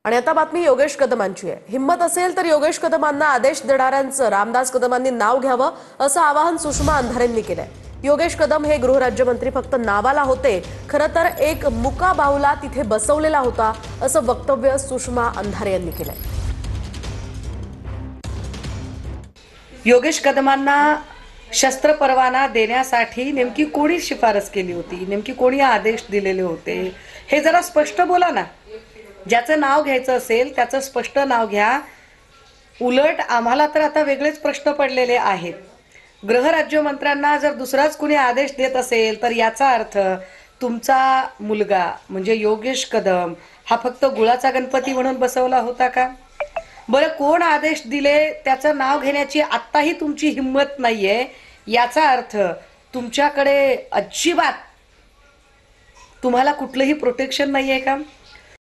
आणि आता बातमी योगेश कदमांची आहे। हिम्मत असेल तर योगेश कदमांना आदेश देणाऱ्यांचं रामदास कदमांनी नाव घ्यावं असं आवाहन सुषमा अंधारेंनी केलंय। योगेश कदम हे गृहराज्यमंत्री फक्त नावाला होते, खरं तर एक मुका बाहुला तिथे बसवलेला होता असं वक्तव्य सुषमा अंधारे यांनी केलंय। योगेश कदमांना शस्त्र परवाना देण्यासाठी नेमकी कोणी शिफारस केली होती, नेमकी कोणी आदेश दिलेले होते, हे जरा स्पष्ट बोला ना। ज्याचं नाव घ्यायचं असेल त्याचं स्पष्ट नाव घ्या। उलट आम्हाला तर आता वेगळेच प्रश्न पडलेले आहेत। गृहराज्यमंत्र्यांना जर दुसराच कुणी आदेश देत असेल तर याचा अर्थ तुमचा मुलगा म्हणजे योगेश कदम हा फक्त गुळाचा गणपती म्हणून बसवला होता का? बरं, कोण आदेश दिले त्याचं नाव घेण्याची आत्ताही तुमची हिंमत नाहीये, याचा अर्थ तुमच्याकडे अजिबात तुम्हाला कुठलंही प्रोटेक्शन नाहीये का?